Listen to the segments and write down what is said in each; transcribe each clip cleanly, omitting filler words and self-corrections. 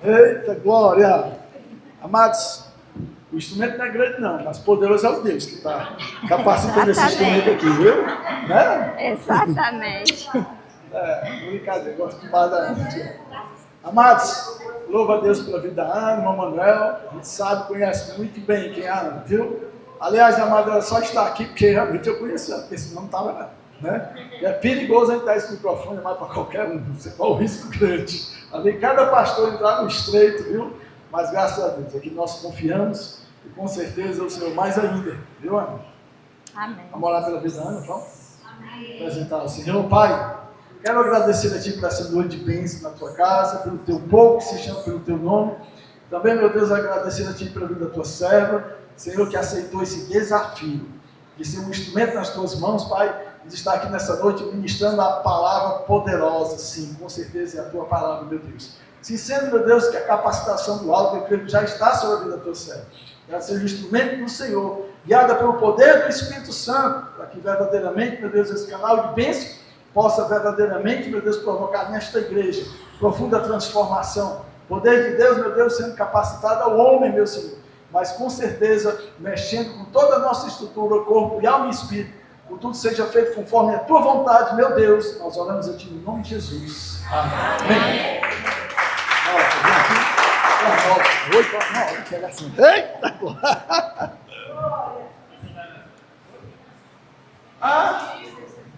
Eita, glória! Amados, o instrumento não é grande não, mas poderoso é o Deus que está capacitando esse instrumento aqui, viu? Né? Exatamente. Brincadeira, gosto demais da Ana. Amados, louva a Deus pela vida da Ana, irmão Manuel. A gente sabe, conhece muito bem quem é a Ana, viu? Aliás, amada, ela só está aqui porque realmente eu conheço ela, porque senão não estava, né? É perigoso a gente dar esse microfone mais para qualquer um, você corre o risco grande. Ali cada pastor entrar no estreito, viu? Mas graças a Deus, aqui nós confiamos e com certeza o Senhor mais ainda, viu, Ana? Amém. Vamos orar pela vida da Ana, então? Amém. Apresentar ao Senhor, Pai. Quero agradecer a Ti por essa noite de bênção na Tua casa, pelo Teu povo que se chama pelo Teu nome. Também, meu Deus, agradecer a Ti pela vida da Tua serva, Senhor, que aceitou esse desafio de ser um instrumento nas Tuas mãos, Pai, e de estar aqui nessa noite ministrando a palavra poderosa, sim, com certeza é a Tua palavra, meu Deus. Sim, sendo, meu Deus, que a capacitação do alto, eu creio que já está sobre a vida da Tua serva. Que ela seja o instrumento do Senhor, guiada pelo poder do Espírito Santo, para que verdadeiramente, meu Deus, esse canal de bênção possa verdadeiramente, meu Deus, provocar nesta igreja profunda transformação. Poder de Deus, meu Deus, sendo capacitado ao homem, meu Senhor, mas com certeza mexendo com toda a nossa estrutura, corpo e alma e espírito, que tudo seja feito conforme a Tua vontade, meu Deus. Nós oramos a Ti em nome de Jesus. Amém. Eita!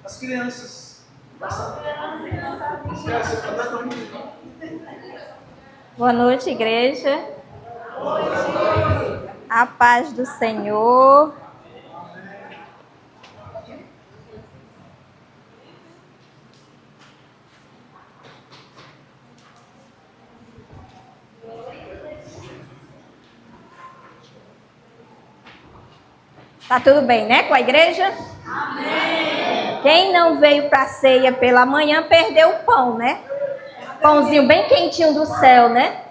As crianças. Boa noite, igreja. A paz do Senhor. Tá tudo bem, né, com a igreja? Amém. Quem não veio para a ceia pela manhã perdeu o pão, né? Pãozinho bem quentinho do céu, né?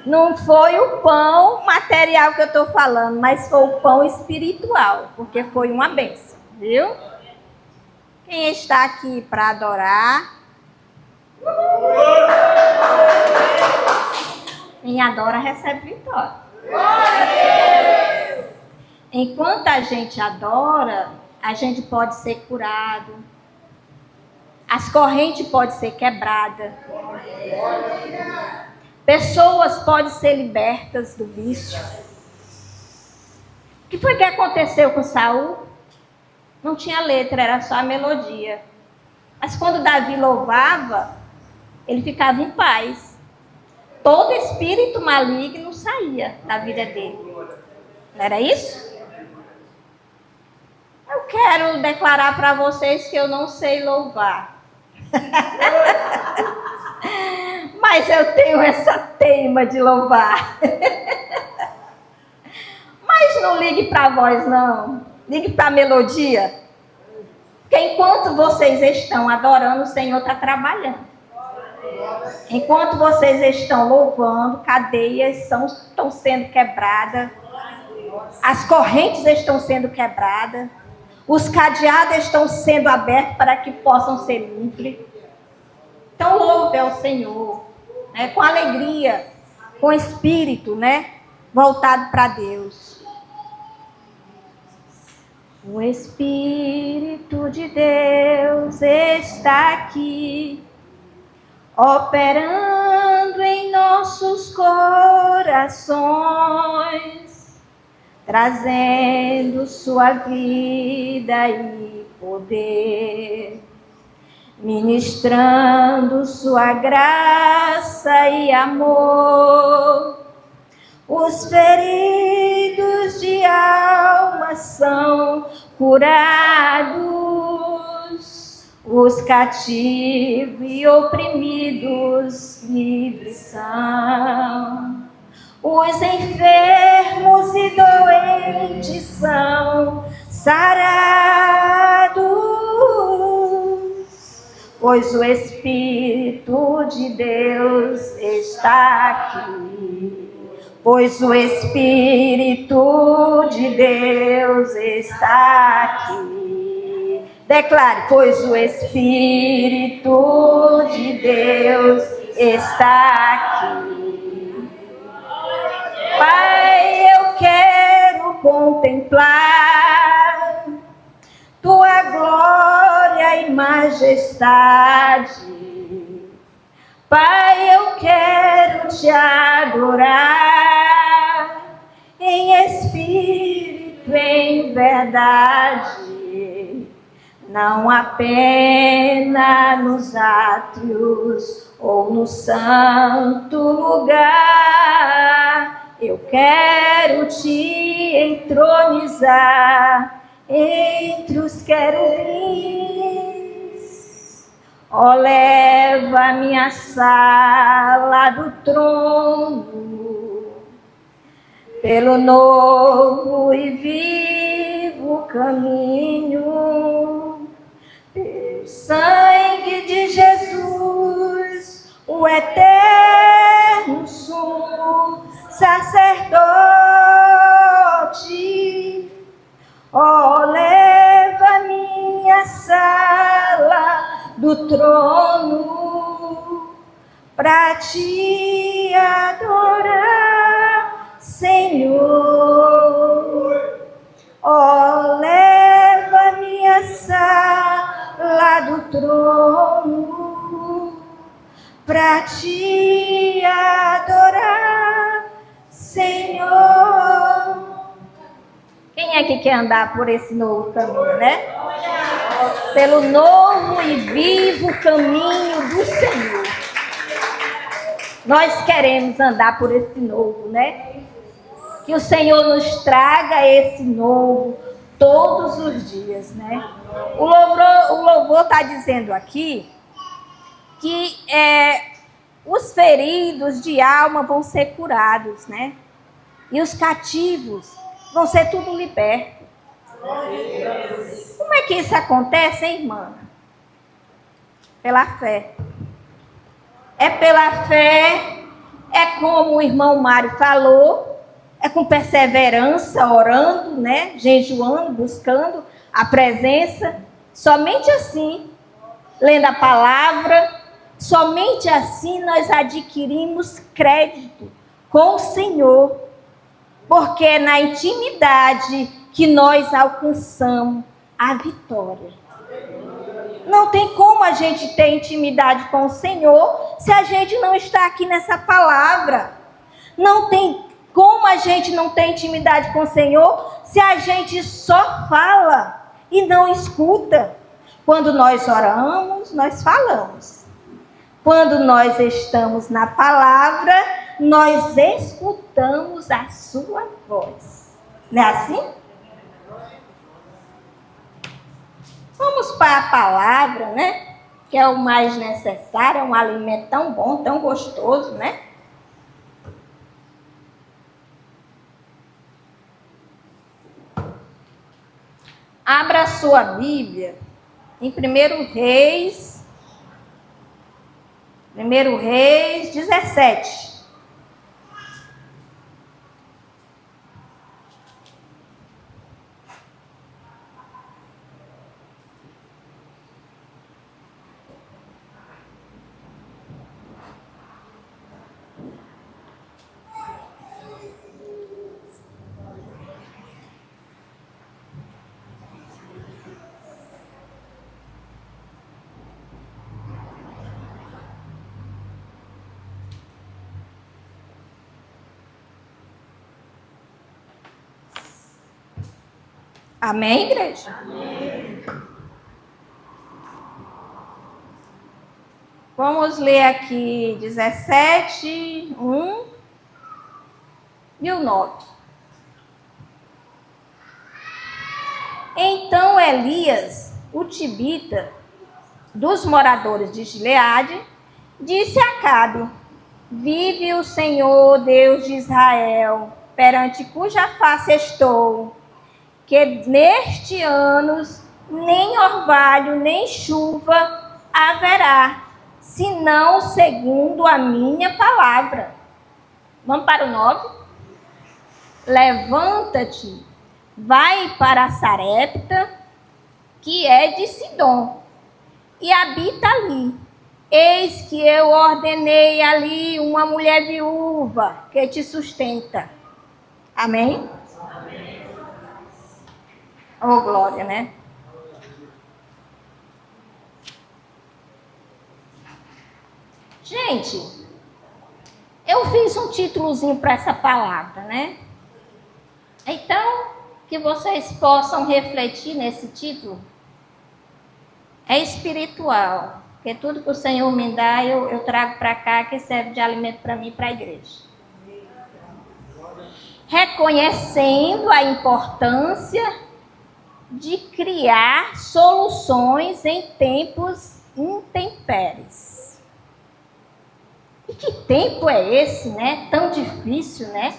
Não foi o pão material que eu estou falando, mas foi o pão espiritual, porque foi uma bênção, viu? Quem está aqui para adorar? Quem adora recebe vitória. Enquanto a gente adora, a gente pode ser curado. As correntes podem ser quebradas. Pessoas podem ser libertas do vício. O que foi que aconteceu com Saul? Não tinha letra, era só a melodia. Mas quando Davi louvava, ele ficava em paz. Todo espírito maligno saía da vida dele. Não era isso? Eu quero declarar para vocês que eu não sei louvar. Mas eu tenho essa teima de louvar. Mas não ligue para a voz, não. Ligue para a melodia. Porque enquanto vocês estão adorando, o Senhor está trabalhando. Enquanto vocês estão louvando, cadeias estão sendo quebradas. As correntes estão sendo quebradas. Os cadeados estão sendo abertos para que possam ser livres. Então louve ao Senhor, né, com alegria, com espírito, né, voltado para Deus. O Espírito de Deus está aqui, operando em nossos corações, trazendo sua vida e poder, ministrando sua graça e amor. Os feridos de alma são curados, os cativos e oprimidos livres são. Os enfermos e doentes são sarados, pois o Espírito de Deus está aqui. Pois o Espírito de Deus está aqui. Declare, pois o Espírito de Deus está aqui. Pai, eu quero contemplar tua glória e majestade. Pai, eu quero te adorar em espírito, em verdade, não apenas nos átrios ou no santo lugar. Eu quero te entronizar entre os querubins. Ó, leva a minha sala do trono pelo novo e vivo caminho. Pelo sangue de Jesus, o eterno sumo sacerdote. Ó, leva minha sala do trono pra te adorar, Senhor. Ó, leva minha sala do trono pra te adorar, Senhor. Quem é que quer andar por esse novo caminho, né? Pelo novo e vivo caminho do Senhor. Nós queremos andar por esse novo, né? Que o Senhor nos traga esse novo todos os dias, né? O louvor está dizendo aqui que os feridos de alma vão ser curados, né? E os cativos vão ser tudo libertos. Como é que isso acontece, hein, irmã? Pela fé. É pela fé, é como o irmão Mário falou, é com perseverança, orando, né? Jejuando, buscando a presença. Somente assim, lendo a palavra, somente assim nós adquirimos crédito com o Senhor. Porque é na intimidade que nós alcançamos a vitória. Não tem como a gente ter intimidade com o Senhor se a gente não está aqui nessa palavra. Não tem como a gente não ter intimidade com o Senhor se a gente só fala e não escuta. Quando nós oramos, nós falamos. Quando nós estamos na palavra, nós escutamos a sua voz. Não é assim? Vamos para a palavra, né? Que é o mais necessário, é um alimento tão bom, tão gostoso, né? Abra a sua Bíblia em 1 Reis 17. Amém, igreja? Amém. Vamos ler aqui 17, 1 e o 9. Então Elias, o tibita, dos moradores de Gileade, disse a Acabe: vive o Senhor, Deus de Israel, perante cuja face estou, que neste ano nem orvalho, nem chuva haverá, senão segundo a minha palavra. Vamos para o 9? Levanta-te, vai para Sarepta, que é de Sidom, e habita ali. Eis que eu ordenei ali uma mulher viúva que te sustenta. Amém? Oh, glória, né? Gente, eu fiz um títulozinho para essa palavra, né? Então, que vocês possam refletir nesse título. É espiritual, porque tudo que o Senhor me dá, eu trago para cá, que serve de alimento para mim e para a igreja. Reconhecendo a importância de criar soluções em tempos intempéries. E que tempo é esse, né? Tão difícil, né?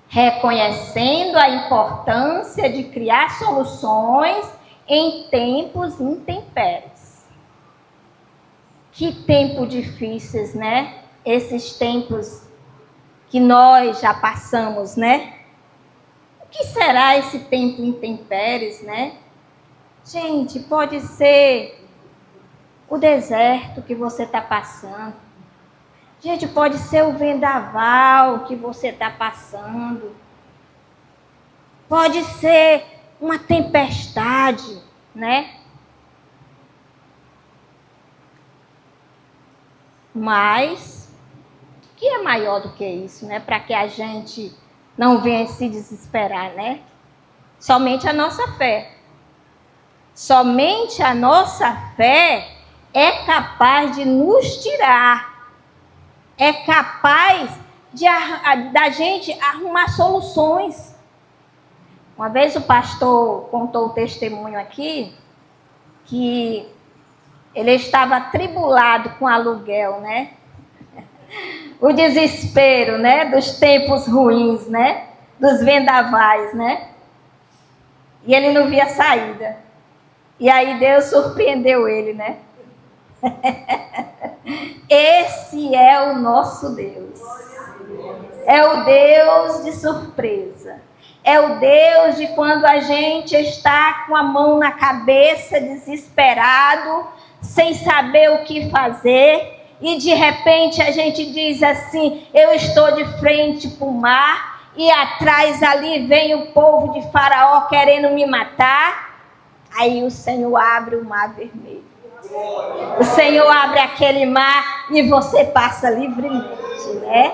Reconhecendo a importância de criar soluções em tempos intempéries. Que tempo difíceis, né? Esses tempos que nós já passamos, né? O que será esse tempo intempéries, né? Gente, pode ser o deserto que você está passando. Gente, pode ser o vendaval que você está passando. Pode ser uma tempestade, né? Mas, o que é maior do que isso, né? Para que a gente não venha se desesperar, né? Somente a nossa fé. Somente a nossa fé é capaz de nos tirar. É capaz da gente arrumar soluções. Uma vez o pastor contou o testemunho aqui, que ele estava atribulado com aluguel, né? O desespero, né? Dos tempos ruins, né? Dos vendavais, né? E ele não via saída. E aí Deus surpreendeu ele, né? Esse é o nosso Deus. É o Deus de surpresa. É o Deus de quando a gente está com a mão na cabeça, desesperado, sem saber o que fazer, e de repente a gente diz assim: eu estou de frente para o mar, e atrás ali vem o povo de Faraó querendo me matar. Aí o Senhor abre o mar vermelho. O Senhor abre aquele mar e você passa livremente, né?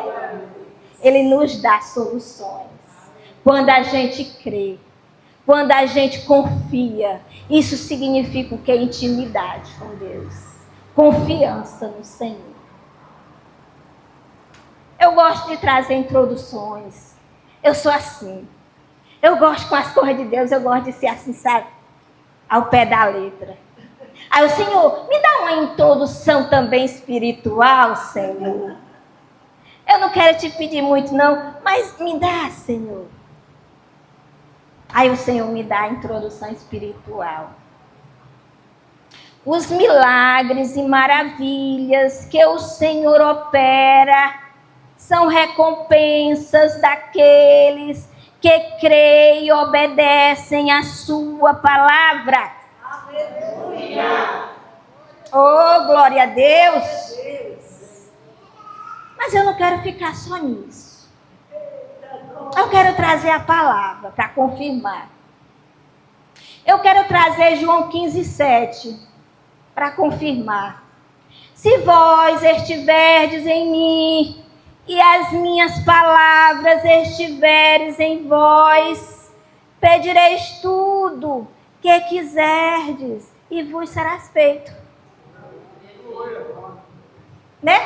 Ele nos dá soluções. Quando a gente crê, quando a gente confia, isso significa o que? Intimidade com Deus. Confiança no Senhor. Eu gosto de trazer introduções. Eu sou assim. Eu gosto com as coisas de Deus, eu gosto de ser assim, sabe? Ao pé da letra. Aí o Senhor, me dá uma introdução também espiritual, Senhor. Eu não quero te pedir muito não, mas me dá, Senhor. Aí o Senhor me dá a introdução espiritual. Os milagres e maravilhas que o Senhor opera são recompensas daqueles que creem e obedecem a sua palavra. Aleluia! Oh, glória a Deus! Mas eu não quero ficar só nisso. Eu quero trazer a palavra para confirmar. Eu quero trazer João 15:7 para confirmar. Se vós estiverdes em mim e as minhas palavras estiveres em vós, pedireis tudo que quiserdes e vos serás feito. Né?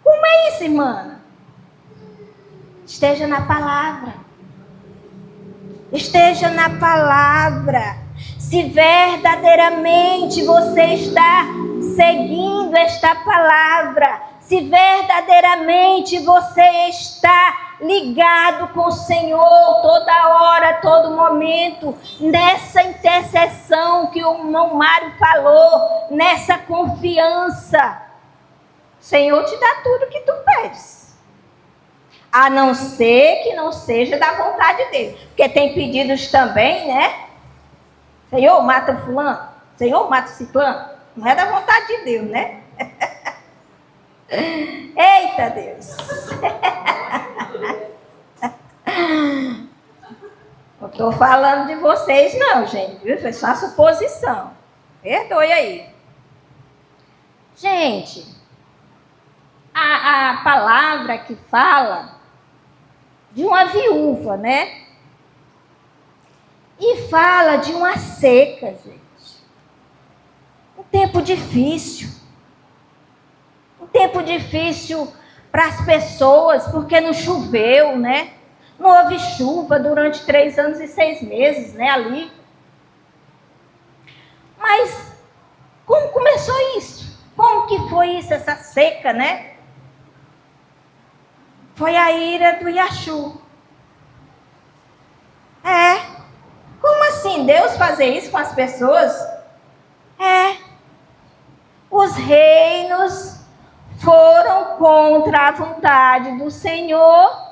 Como é isso, irmã? Esteja na palavra. Esteja na palavra. Se verdadeiramente você está seguindo esta palavra, se verdadeiramente você está ligado com o Senhor toda hora, todo momento, nessa intercessão que o irmão Mário falou, nessa confiança, o Senhor te dá tudo que tu pedes. A não ser que não seja da vontade dele. Porque tem pedidos também, né? Senhor, mata fulano. Senhor, mata o ciclano. Não é da vontade de Deus, né? Eita Deus! Não estou falando de vocês não, gente, viu? Foi só suposição. Perdoe aí. Gente, a palavra que fala de uma viúva, né? E fala de uma seca, gente. Um tempo difícil. Um tempo difícil para as pessoas, porque não choveu, né? Não houve chuva durante 3 anos e 6 meses, né, ali. Mas como começou isso? Como que foi isso, essa seca, né? Foi a ira do Yahshua. Como assim? Deus fazer isso com as pessoas? Os reinos foram contra a vontade do Senhor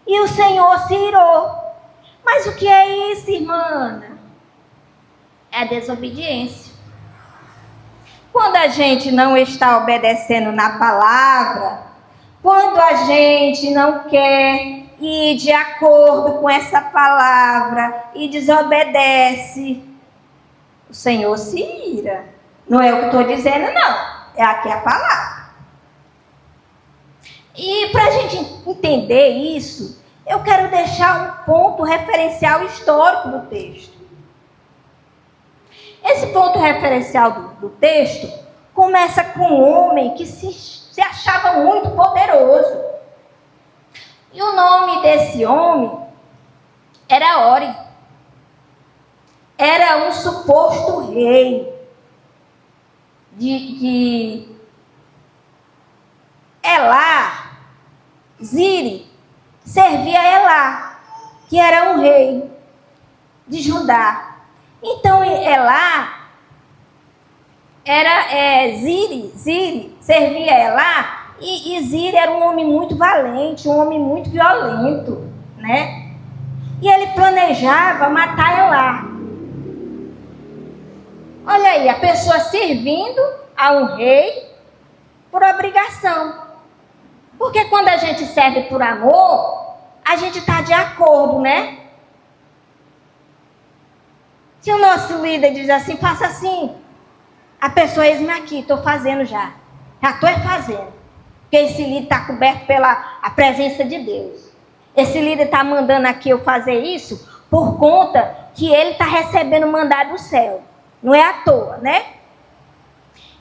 e o Senhor se irou. Mas o que é isso, irmã? É a desobediência. Quando a gente não está obedecendo na palavra, quando a gente não quer ir de acordo com essa palavra e desobedece, o Senhor se ira. Não é o que eu estou dizendo, não. É aqui a palavra. E para a gente entender isso, eu quero deixar um ponto referencial histórico do texto. Esse ponto referencial do texto começa com um homem que se achava muito poderoso. E o nome desse homem era Ori. Era um suposto rei de Elá. Ziri servia Elá, que era um rei de Judá. Então Elá era Ziri servia Elá, e Ziri era um homem muito valente, um homem muito violento, né? E ele planejava matar Elá. Olha aí, a pessoa servindo a um rei por obrigação. Porque quando a gente serve por amor, a gente está de acordo, né? Se o nosso líder diz assim, faça assim, a pessoa, eis-me aqui, estou fazendo já. Já estou fazendo. Porque esse líder está coberto pela a presença de Deus. Esse líder está mandando aqui eu fazer isso por conta que ele está recebendo mandado do céu. Não é à toa, né?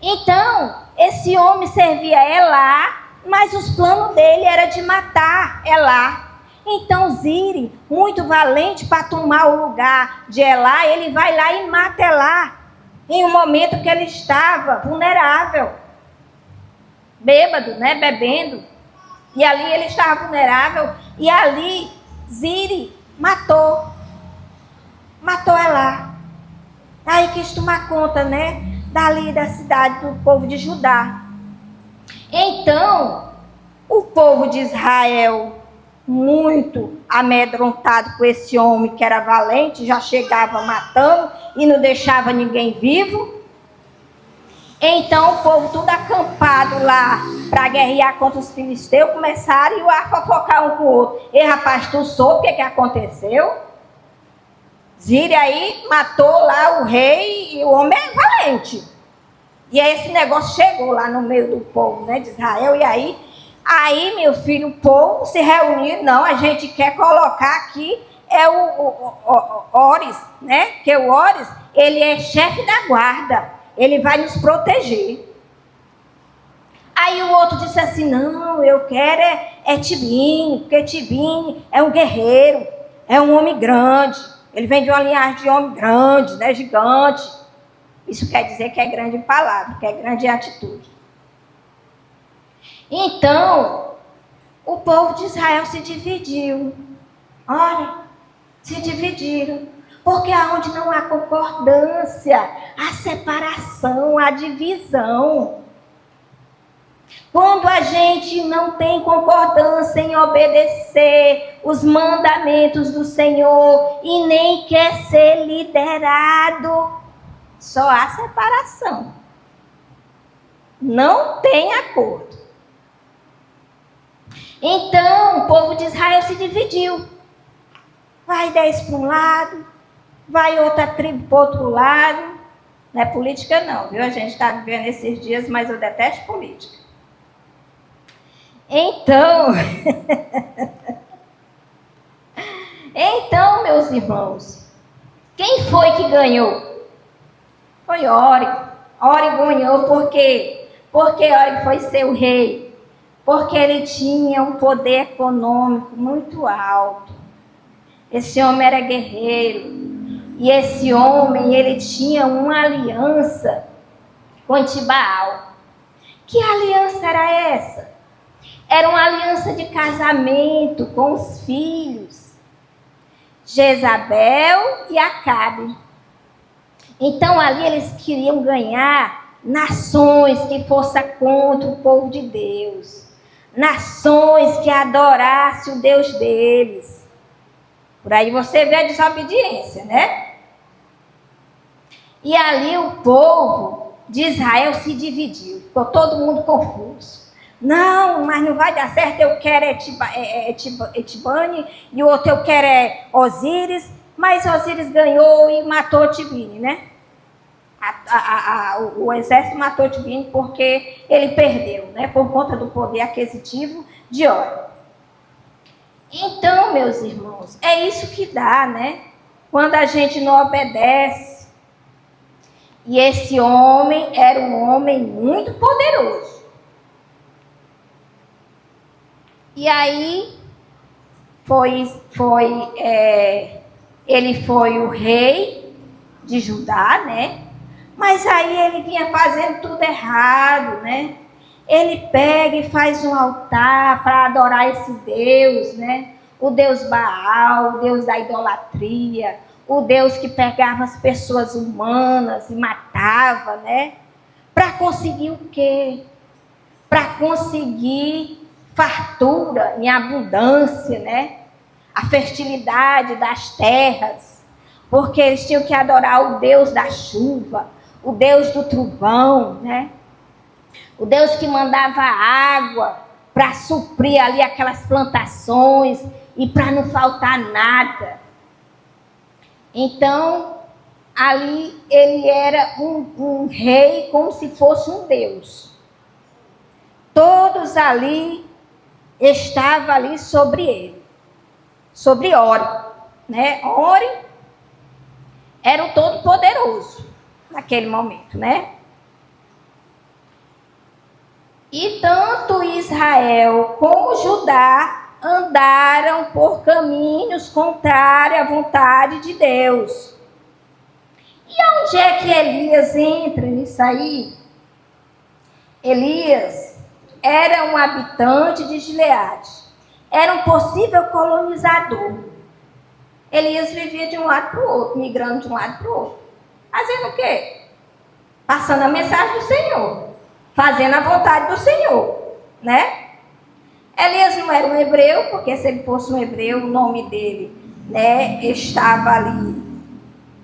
Então, esse homem servia Elá, mas os planos dele era de matar Elá. Então Ziri, muito valente para tomar o lugar de Elá, ele vai lá e mata Elá. Em um momento que ele estava vulnerável. Bêbado, né? Bebendo. E ali ele estava vulnerável. E ali Ziri matou Elá. Aí quis tomar conta, né? Dali da cidade do povo de Judá. Então, o povo de Israel, muito amedrontado com esse homem que era valente, já chegava matando e não deixava ninguém vivo. Então, o povo tudo acampado lá para guerrear contra os filisteus, começaram a fofocar um com o outro. Ei, rapaz, tu soube o que aconteceu? Ziri aí matou lá o rei e o homem é valente. E aí esse negócio chegou lá no meio do povo, né, de Israel. E aí, meu filho, o povo se reuniu. Não, a gente quer colocar aqui o Oris, né? Que o Oris, ele é chefe da guarda. Ele vai nos proteger. Aí o outro disse assim, não, eu quero é Tibine, porque Tibine é um guerreiro, é um homem grande. Ele vem de uma linhagem de homem grande, né, gigante. Isso quer dizer que é grande em palavra, que é grande em atitude. Então, o povo de Israel se dividiu. Olha, se dividiram. Porque aonde não há concordância, há separação, há divisão. Quando a gente não tem concordância em obedecer os mandamentos do Senhor e nem quer ser liderado, Só há separação. Não tem acordo. Então, o povo de Israel se dividiu. Vai 10 para um lado, vai outra tribo para o outro lado. Não é política não, viu? A gente está vivendo esses dias, mas eu detesto política. Então, meus irmãos, quem foi que ganhou? Foi Órigo. Órigo ganhou por quê? Porque Órigo foi seu rei. Porque ele tinha um poder econômico muito alto. Esse homem era guerreiro. E esse homem, ele tinha uma aliança com Tibaal. Que aliança era essa? Era uma aliança de casamento com os filhos. Jezabel e Acabe. Então ali eles queriam ganhar nações que fossem contra o povo de Deus. Nações que adorassem o Deus deles. Por aí você vê a desobediência, né? E ali o povo de Israel se dividiu. Ficou todo mundo confuso. Não, mas não vai dar certo, eu quero Etibane e o outro eu quero Osíris, mas Osíris ganhou e matou Tibine, né? O exército matou Tibine porque ele perdeu, né? Por conta do poder aquisitivo de Órigo. Então, meus irmãos, é isso que dá, né? Quando a gente não obedece. E esse homem era um homem muito poderoso. E aí, ele foi o rei de Judá, né? Mas aí ele vinha fazendo tudo errado, né? Ele pega e faz um altar para adorar esse Deus, né? O Deus Baal, o Deus da idolatria, o Deus que pegava as pessoas humanas e matava, né? Para conseguir o quê? Para conseguir fartura em abundância, né? A fertilidade das terras, porque eles tinham que adorar o Deus da chuva, o Deus do trovão, né? O Deus que mandava água para suprir ali aquelas plantações e para não faltar nada. Então, ali ele era um rei como se fosse um Deus. Todos ali estavam ali sobre ele, sobre Órigo, né? Órigo era o Todo-Poderoso naquele momento, né? E tanto Israel como Judá andaram por caminhos contrários à vontade de Deus. E onde é que Elias entra nisso aí? Elias era um habitante de Gileade. Era um possível colonizador. Elias vivia de um lado para o outro, migrando de um lado para o outro. Fazendo o quê? Passando a mensagem do Senhor. Fazendo a vontade do Senhor, né? Elias não era um hebreu, porque se ele fosse um hebreu, o nome dele, né, estava ali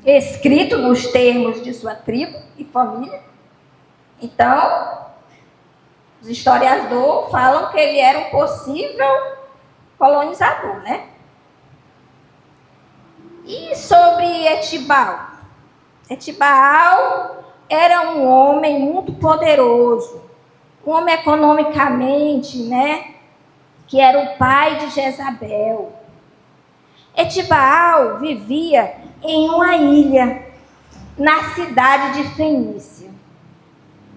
escrito nos termos de sua tribo e família. Então, os historiadores falam que ele era um possível colonizador, né? E sobre Etibal? Etibal era um homem muito poderoso, um homem economicamente, né? Que era o pai de Jezabel. Etibal vivia em uma ilha, na cidade de Fenícia,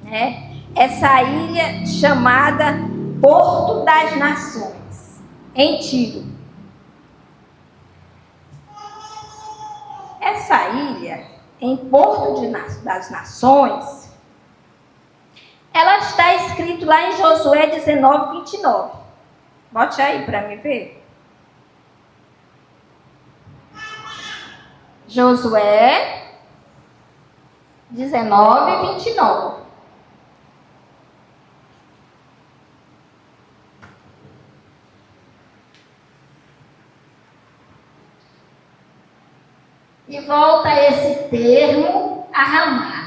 né? Essa ilha chamada Porto das Nações, em Tiro. Essa ilha, em Porto das Nações, ela está escrito lá em Josué 19, 29. Bote aí para me ver. Josué 19, 29. E volta esse termo a Ramá.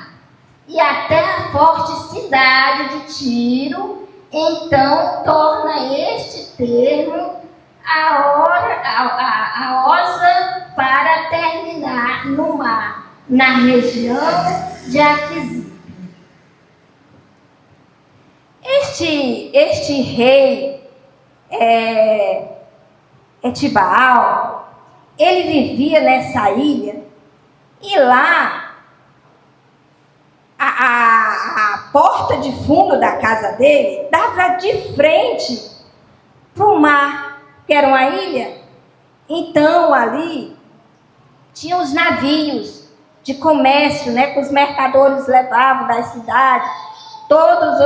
e até a forte cidade de Tiro, então torna este termo a osa para terminar no mar, na região de Aquisibe. Este rei Etibaal, ele vivia nessa ilha, e lá a porta de fundo da casa dele dava de frente para o mar, que era uma ilha. Então ali tinha os navios de comércio, né, que os mercadores levavam das cidades, todas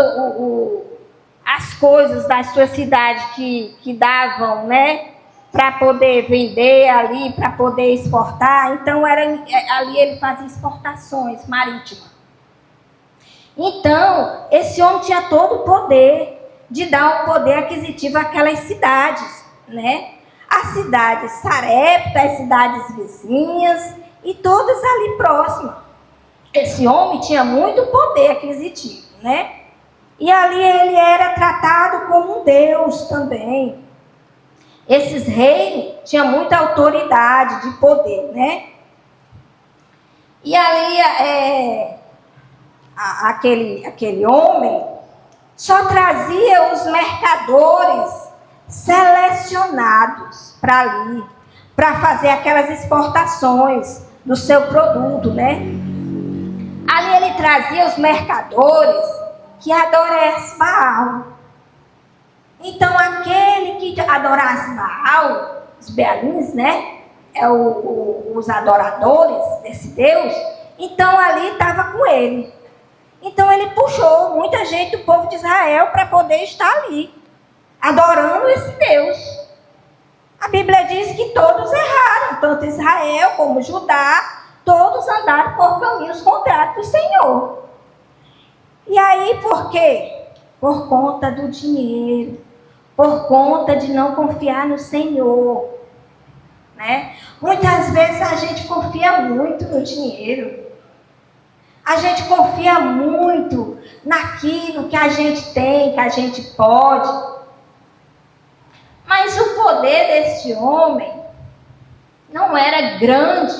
as coisas da sua cidade que davam, né, para poder vender ali, para poder exportar. Então ali ele fazia exportações marítimas. Então, esse homem tinha todo o poder de dar um poder aquisitivo àquelas cidades, né? As cidades Sarepta, as cidades vizinhas e todas ali próximas. Esse homem tinha muito poder aquisitivo, né? E ali ele era tratado como um deus também. Esses reis tinham muita autoridade de poder, né? E ali aquele homem só trazia os mercadores selecionados para ali, para fazer aquelas exportações do seu produto, né? Ali ele trazia os mercadores que adorassem Baal. Então aquele que adorasse Baal, os Bealins, né? Os adoradores desse Deus, então ali estava com ele. Então ele puxou muita gente do povo de Israel para poder estar ali, adorando esse Deus. A Bíblia diz que todos erraram, tanto Israel como Judá, todos andaram por caminhos contrários do Senhor. E aí por quê? Por conta do dinheiro, por conta de não confiar no Senhor, né? Muitas vezes a gente confia muito no dinheiro. A gente confia muito naquilo que a gente tem, que a gente pode. Mas o poder deste homem não era grande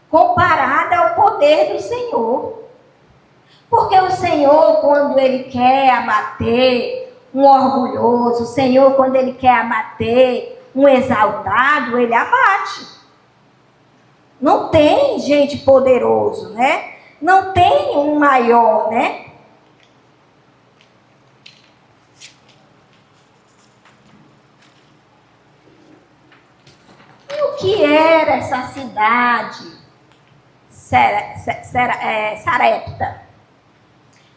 comparado ao poder do Senhor. Porque o Senhor, quando Ele quer abater um orgulhoso, o Senhor, quando Ele quer abater um exaltado, Ele abate. Não tem gente poderoso, né? Não tem um maior, né? E o que era essa cidade Sarepta?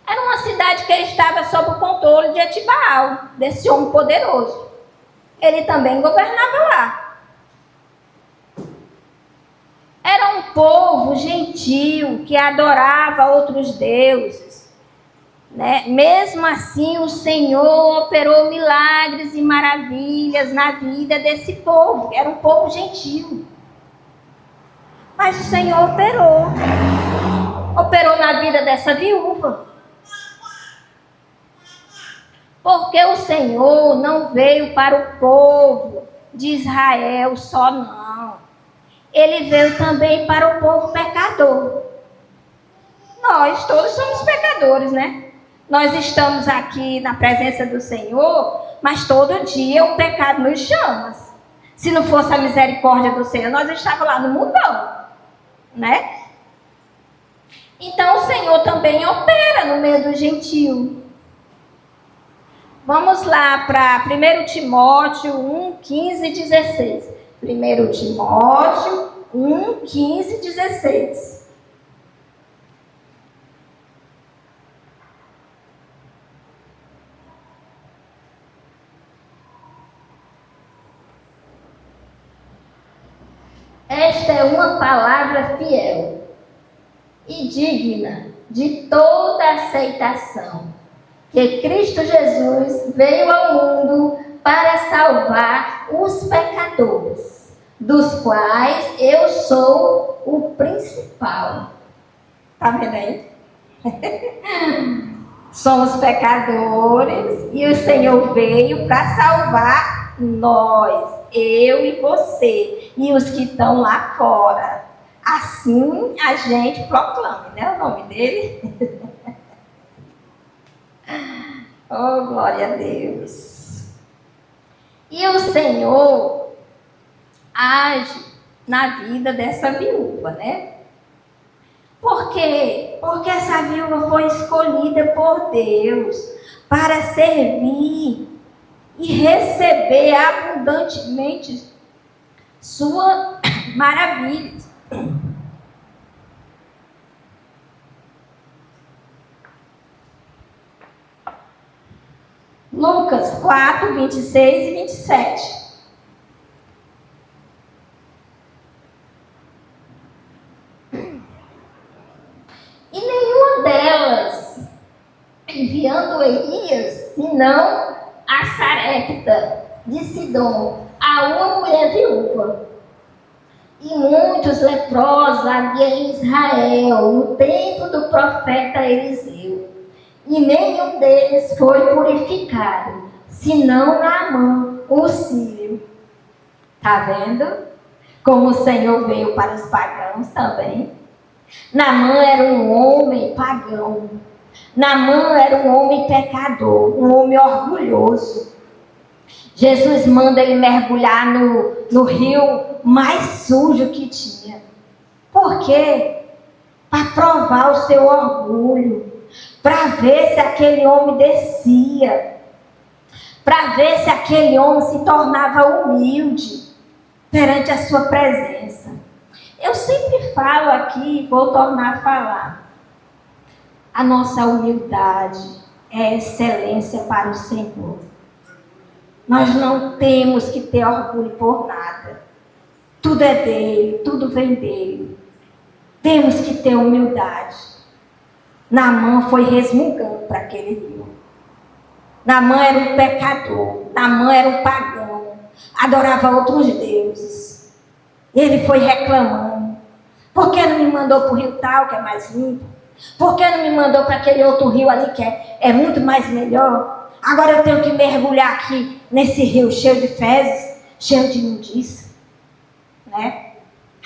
Era uma cidade que estava sob o controle de Etibaal, desse homem poderoso. Ele também governava lá. Era um povo gentil que adorava outros deuses, né? Mesmo assim, o Senhor operou milagres e maravilhas na vida desse povo. Era um povo gentil. Mas o Senhor operou na vida dessa viúva. Porque o Senhor não veio para o povo de Israel só, não. Ele veio também para o povo pecador. Nós todos somos pecadores, né? Nós estamos aqui na presença do Senhor, mas todo dia o pecado nos chama. Se não fosse a misericórdia do Senhor, nós estávamos lá no mundão, né? Então o Senhor também opera no meio do gentio. Vamos lá para 1 Timóteo 1, 15 e 16. 1 Timóteo 1, 15 e 16. Esta é uma palavra fiel e digna de toda aceitação, que Cristo Jesus veio ao mundo para salvar os pecadores, dos quais eu sou o principal. Está vendo aí? Somos pecadores e o Senhor veio para salvar nós, eu e você, e os que estão lá fora. Assim a gente proclama, né, o nome dele? Oh, glória a Deus. E o Senhor age na vida dessa viúva, né? Por quê? Porque essa viúva foi escolhida por Deus para servir e receber abundantemente sua maravilha. Lucas 4, 26 e 27. E nenhuma delas, enviando Elias, senão a Sarepta de Sidom, a uma mulher viúva. E muitos leprosos havia em Israel, no tempo do profeta Eliseu. E nenhum deles foi purificado, senão Naamã, o sírio. Está vendo? Como o Senhor veio para os pagãos também. Naamã era um homem pagão. Naamã era um homem pecador, um homem orgulhoso. Jesus manda ele mergulhar no rio mais sujo que tinha. Por quê? Para provar o seu orgulho. Para ver se aquele homem descia. Para ver se aquele homem se tornava humilde perante a sua presença. Eu sempre falo aqui, vou tornar a falar. A nossa humildade é excelência para o Senhor. Nós não temos que ter orgulho por nada. Tudo é dele, tudo vem dele. Temos que ter humildade. Naamã foi resmungando para aquele rio. Naamã era um pecador. Naamã era um pagão. Adorava outros deuses. Ele foi reclamando. Por que não me mandou para o rio tal, que é mais limpo? Por que não me mandou para aquele outro rio ali, que é muito mais melhor? Agora eu tenho que mergulhar aqui nesse rio cheio de fezes, cheio de imundícia. Né?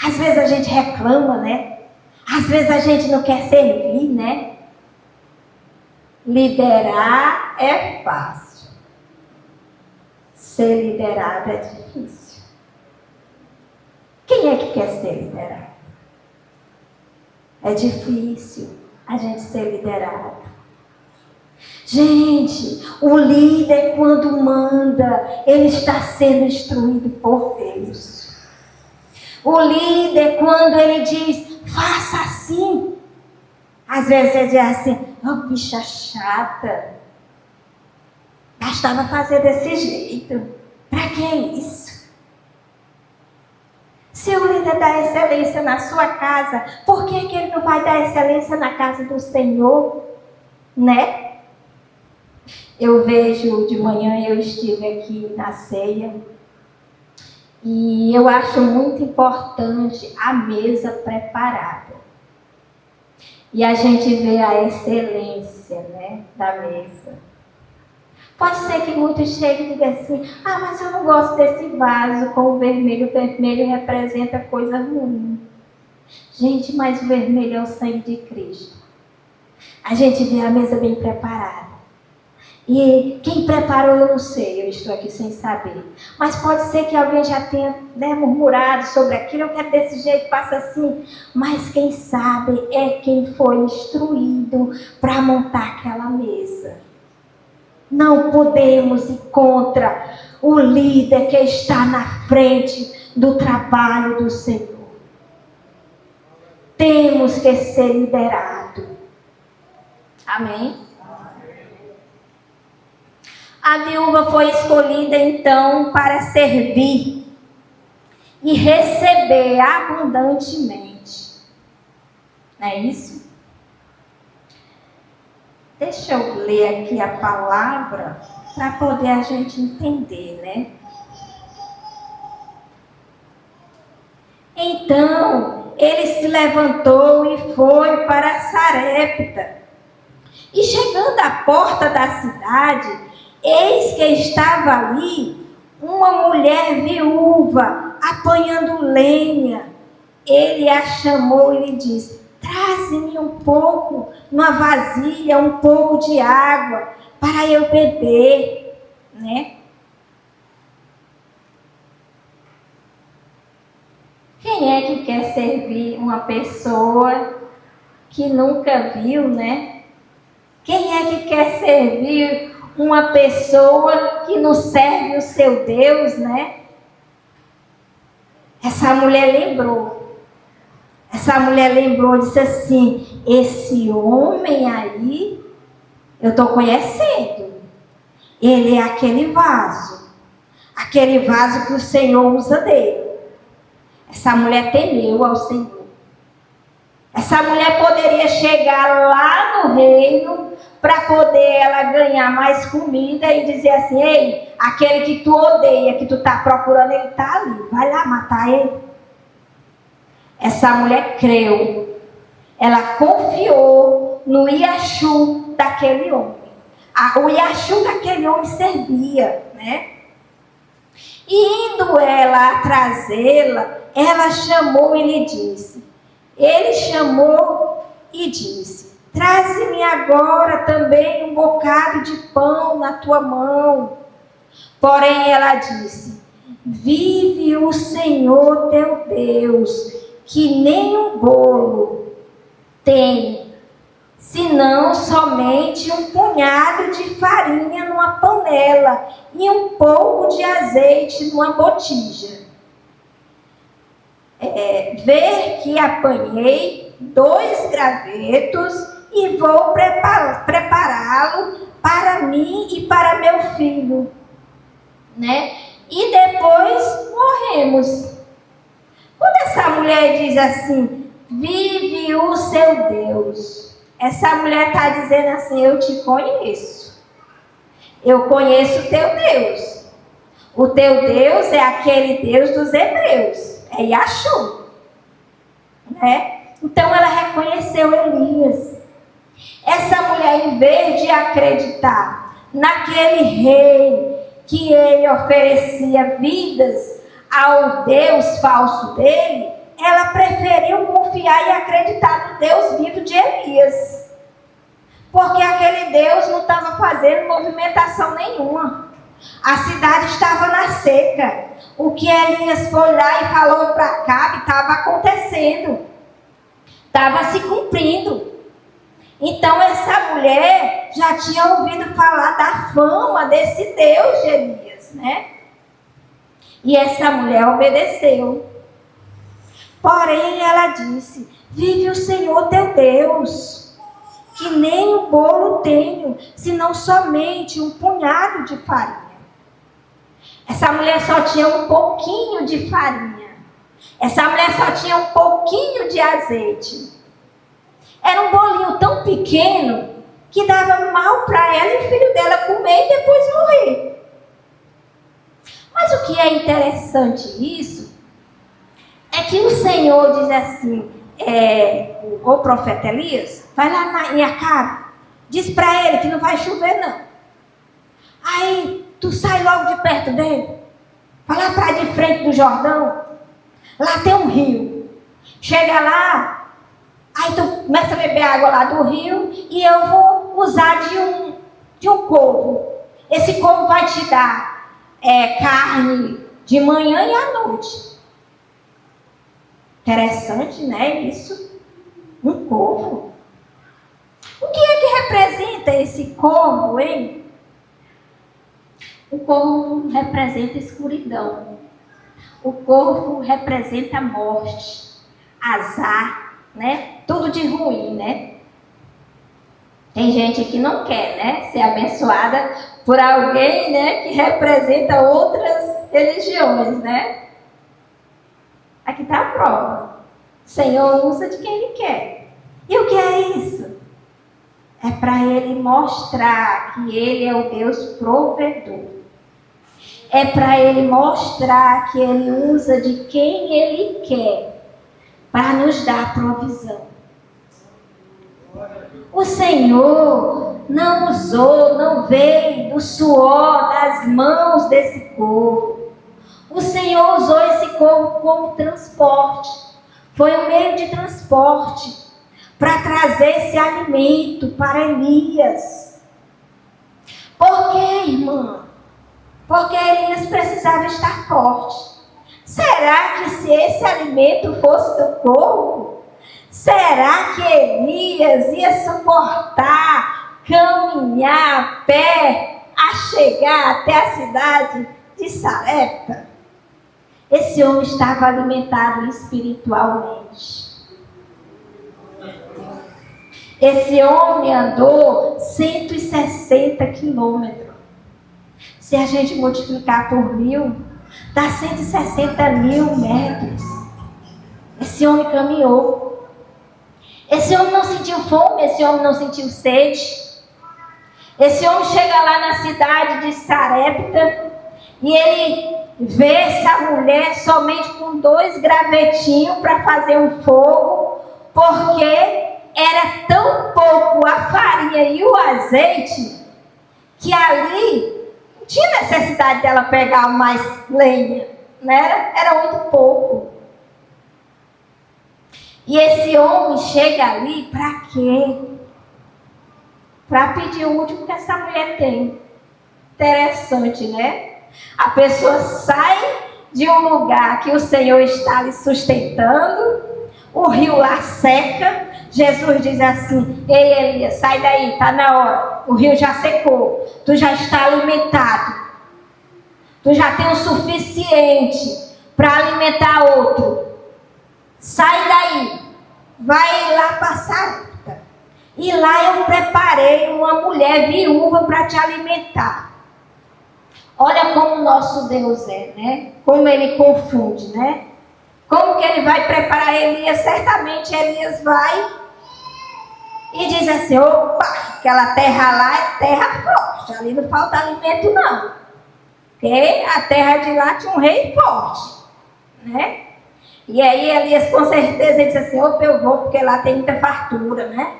Às vezes a gente reclama, né? Às vezes a gente não quer servir, né? Liderar é fácil. Ser liderado é difícil. Quem é que quer ser liderado? É difícil a gente ser liderado. Gente, o líder quando manda, ele está sendo instruído por Deus. O líder quando ele diz, faça assim. Às vezes ele diz assim, oh, bicha chata. Bastava fazer desse jeito. Para que isso? Se o líder dá excelência na sua casa, por que ele não vai dar excelência na casa do Senhor? Né? Eu vejo de manhã, eu estive aqui na ceia, e eu acho muito importante a mesa preparada. E a gente vê a excelência, né, da mesa. Pode ser que muitos cheguem e digam assim, mas eu não gosto desse vaso com o vermelho. O vermelho representa coisa ruim. Gente, mas o vermelho é o sangue de Cristo. A gente vê a mesa bem preparada. E quem preparou eu não sei, eu estou aqui sem saber. Mas pode ser que alguém já tenha murmurado sobre aquilo, eu quero desse jeito, faça assim. Mas quem sabe é quem foi instruído para montar aquela mesa. Não podemos ir contra o líder que está na frente do trabalho do Senhor. Temos que ser liderados. Amém? A viúva foi escolhida então para servir e receber abundantemente. Não é isso? Deixa eu ler aqui a palavra para poder a gente entender, né? Então, ele se levantou e foi para Sarepta E chegando à porta da cidade, eis que estava ali uma mulher viúva apanhando lenha. Ele a chamou e lhe disse: traze-me um pouco, numa vasilha, um pouco de água para eu beber, né? Quem é que quer servir uma pessoa que nunca viu, né? Quem é que quer servir uma pessoa que não serve o seu Deus, né? Essa mulher lembrou, disse assim: esse homem aí, eu estou conhecendo, ele é aquele vaso que o Senhor usa dele. Essa mulher temeu ao Senhor. Essa mulher poderia chegar lá no reino para poder ela ganhar mais comida e dizer assim: ei, aquele que tu odeia, que tu está procurando, ele está ali, vai lá matar ele. Essa mulher creu, ela confiou no Iaxu daquele homem. O Iaxu daquele homem servia, né? E indo ela a trazê-la, ela chamou e lhe disse. Ele chamou e disse: traze-me agora também um bocado de pão na tua mão. Porém ela disse: vive o Senhor teu Deus, que nem um bolo tem, senão somente um punhado de farinha numa panela e um pouco de azeite numa botija. Ver que apanhei 2 gravetos e vou prepará-lo para mim e para meu filho, né? E depois morremos. Quando essa mulher diz assim: vive o seu Deus, essa mulher está dizendo assim: eu te conheço, eu conheço o teu Deus. O teu Deus é aquele Deus dos hebreus, é Iaxu, né? Então ela reconheceu Elias. Essa mulher, em vez de acreditar naquele rei que ele oferecia vidas ao Deus falso dele, ela preferiu confiar e acreditar no Deus vivo de Elias. Porque aquele Deus não estava fazendo movimentação nenhuma. A cidade estava na seca. O que Elias foi lá e falou para Acabe estava acontecendo. Estava se cumprindo. Então essa mulher já tinha ouvido falar da fama desse Deus de Elias, né? E essa mulher obedeceu. Porém ela disse: vive o Senhor teu Deus, que nem um bolo tenho, senão somente um punhado de farinha. Essa mulher só tinha um pouquinho de farinha. Essa mulher só tinha um pouquinho de azeite. Era um bolinho tão pequeno que dava mal para ela e o filho dela comer e depois morrer. Mas o que é interessante isso é que o Senhor diz assim, o profeta Elias, vai lá em Acabe, diz para ele que não vai chover não. Aí tu sai logo de perto dele, vai lá para de frente do Jordão, lá tem um rio. Chega lá, aí tu começa a beber água lá do rio e eu vou usar de um corvo. Esse corvo vai te dar carne de manhã e à noite. Interessante, né? Isso. Um corvo. O que é que representa esse corvo, hein? O corvo representa escuridão. O corvo representa morte, azar, né? Tudo de ruim, né? Tem gente que não quer, né? Ser abençoada por alguém, né? Que representa outras religiões, né? Aqui está a prova. O Senhor usa de quem Ele quer. E o que é isso? É para Ele mostrar que Ele é o Deus provedor. É para Ele mostrar que Ele usa de quem Ele quer para nos dar provisão. O Senhor não usou, não veio do suor das mãos desse povo. O Senhor usou esse povo como transporte. Foi um meio de transporte para trazer esse alimento para Elias. Por quê, irmã? Porque Elias precisava estar forte. Será que se esse alimento fosse do povo, será que Elias ia suportar caminhar a pé a chegar até a cidade de Sarepta? Esse homem estava alimentado espiritualmente. Esse homem andou 160 quilômetros. Se a gente multiplicar por 1000, dá 160 mil metros. Esse homem caminhou. Esse homem não sentiu fome, esse homem não sentiu sede. Esse homem chega lá na cidade de Sarepta e ele vê essa mulher somente com 2 gravetinhos para fazer um fogo, porque era tão pouco a farinha e o azeite que ali não tinha necessidade dela pegar mais lenha, né? Era muito pouco. E esse homem chega ali para quê? Para pedir o último que essa mulher tem. Interessante, né? A pessoa sai de um lugar que o Senhor está lhe sustentando, o rio lá seca. Jesus diz assim: ei Elias, sai daí, está na hora. O rio já secou, tu já está alimentado. Tu já tem o suficiente para alimentar outro. Sai daí, vai lá para Sarepta. E lá eu preparei uma mulher viúva para te alimentar. Olha como o nosso Deus é, né? Como ele confunde, né? Como que ele vai preparar Elias? Certamente Elias vai e diz assim: opa, aquela terra lá é terra forte, ali não falta alimento não. Porque a terra de lá tinha um rei forte, né? E aí Elias com certeza diz assim: opa, eu vou porque lá tem muita fartura, né?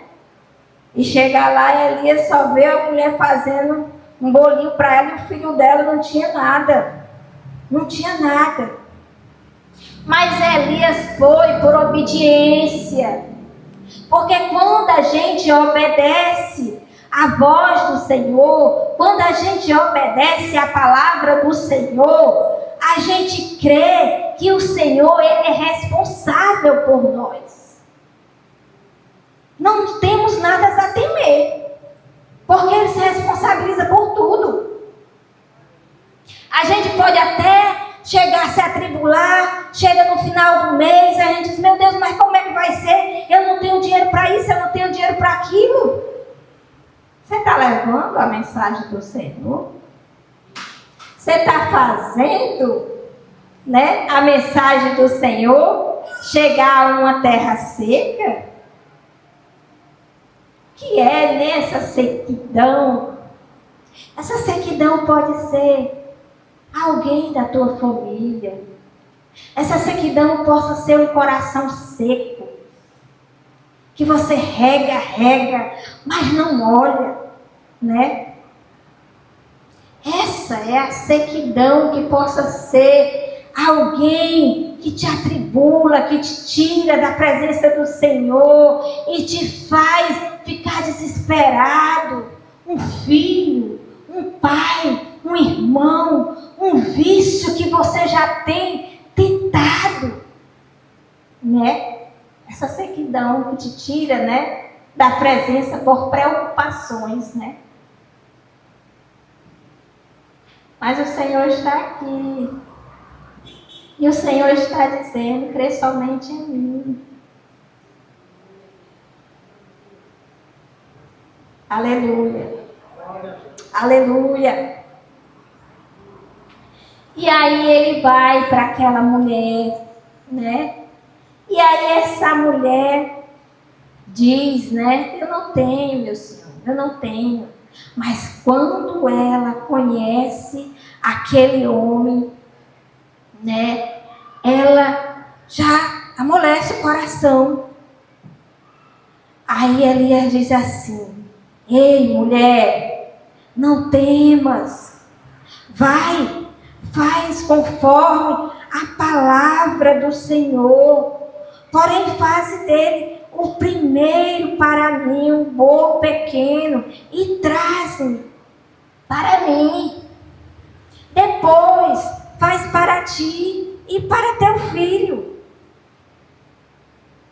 E chega lá, Elias só vê a mulher fazendo um bolinho para ela e o filho dela não tinha nada. Não tinha nada. Mas Elias foi por obediência. Porque quando a gente obedece a voz do Senhor, quando a gente obedece a palavra do Senhor, a gente crê que o Senhor, ele é responsável por nós. Não temos nada a temer. Porque ele se responsabiliza por tudo. A gente pode até chegar a se atribular, chega no final do mês, a gente diz: meu Deus, mas como é que vai ser? Eu não tenho dinheiro para isso, eu não tenho dinheiro para aquilo. Você está levando a mensagem do Senhor? Você está fazendo, né, a mensagem do Senhor chegar a uma terra seca? Que é nessa sequidão. Essa sequidão pode ser alguém da tua família. Essa sequidão possa ser um coração seco, que você rega, mas não olha, né? Essa é a sequidão que possa ser alguém que te atribula, que te tira da presença do Senhor e te faz ficar desesperado. Um filho, um pai, um irmão, um vício que você já tem tentado, né? Essa sequidão que te tira, né, da presença por preocupações, né? Mas o Senhor está aqui. E o Senhor está dizendo: crê somente em mim. Aleluia. Aleluia. E aí ele vai para aquela mulher, né? E aí essa mulher diz, né? Eu não tenho, meu Senhor, eu não tenho. Mas quando ela conhece aquele homem, né? Ela já amolece o coração. Aí Elias diz assim: ei, mulher, não temas. Vai, faz conforme a palavra do Senhor. Porém, faze dele o primeiro para mim, um bolo pequeno, e traze para mim. Depois, faz para ti e para teu filho.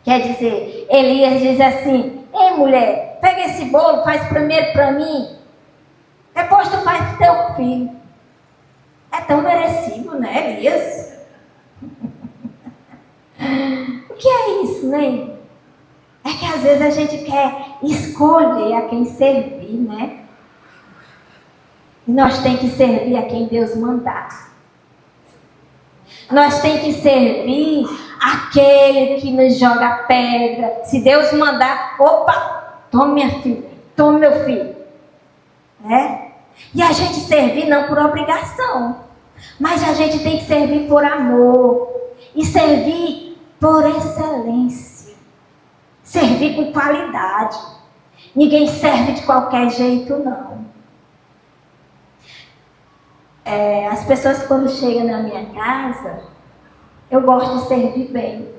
Quer dizer, Elias diz assim: ei, mulher, pega esse bolo, faz primeiro para mim, depois tu faz para teu filho. É tão merecido, né, Elias? O que é isso, né? É que às vezes a gente quer escolher a quem servir, né? E nós temos que servir a quem Deus mandar. Nós temos que servir aquele que nos joga pedra. Se Deus mandar, opa, tome minha filha, tome meu filho. Né? E a gente servir não por obrigação, mas a gente tem que servir por amor. E servir por excelência. Servir com qualidade. Ninguém serve de qualquer jeito, não. As pessoas quando chegam na minha casa, eu gosto de servir bem.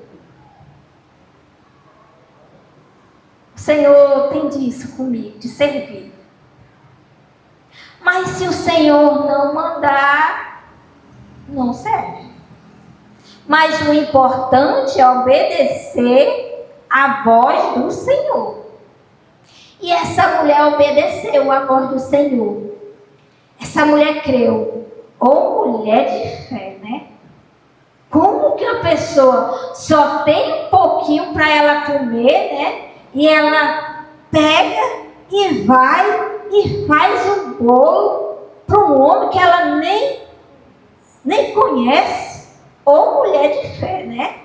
O Senhor tem disso comigo, de servir. Mas se o Senhor não mandar, não serve. Mas o importante é obedecer à voz do Senhor. E essa mulher obedeceu à voz do Senhor. Essa mulher creu. Ou mulher de fé, né? Como que a pessoa só tem um pouquinho para ela comer, né? E ela pega e vai e faz um bolo para um homem que ela nem conhece. Ou mulher de fé, né?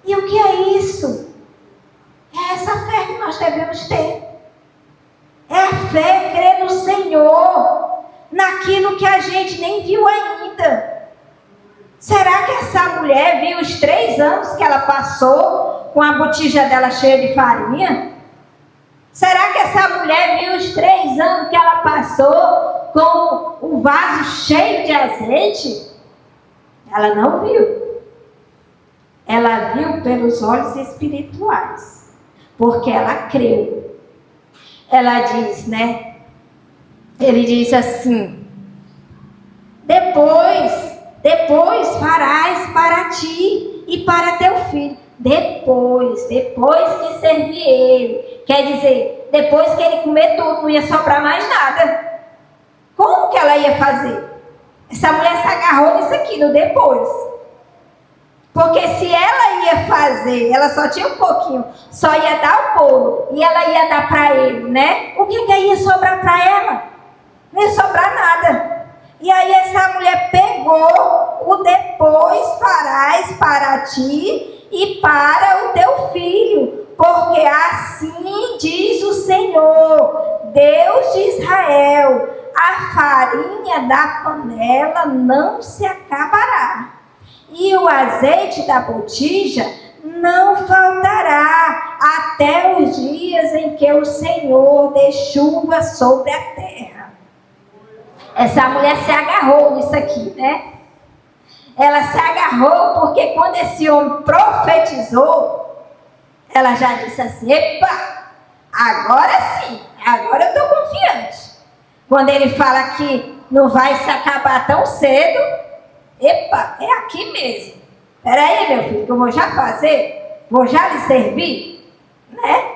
E o que é isso? É essa fé que nós devemos ter. É a fé, crer no Senhor, naquilo que a gente nem viu ainda. Será que essa mulher viu os 3 anos que ela passou com a botija dela cheia de farinha? Será que essa mulher viu os 3 anos que ela passou com o vaso cheio de azeite? Ela não viu. Ela viu pelos olhos espirituais, porque ela creu. Ela diz, né? Ele diz assim: depois farás para ti e para teu filho. Depois que servir ele. Quer dizer, depois que ele comer tudo, não ia sobrar mais nada. Como que ela ia fazer? Essa mulher se agarrou nisso aqui, no depois. Porque se ela ia fazer, ela só tinha um pouquinho, só ia dar o bolo e ela ia dar para ele, né? O que ia sobrar para ela? Não ia sobrar nada. E aí essa mulher pegou o depois farás para ti e para o teu filho, porque assim diz o Senhor, Deus de Israel, a farinha da panela não se acabará, e o azeite da botija não faltará até os dias em que o Senhor dê chuva sobre a terra. Essa mulher se agarrou nisso aqui, né? Ela se agarrou porque quando esse homem profetizou, ela já disse assim: epa, agora sim, agora eu estou confiante. Quando ele fala que não vai se acabar tão cedo, epa, é aqui mesmo. Espera aí, meu filho, que eu vou já fazer, vou já lhe servir, né?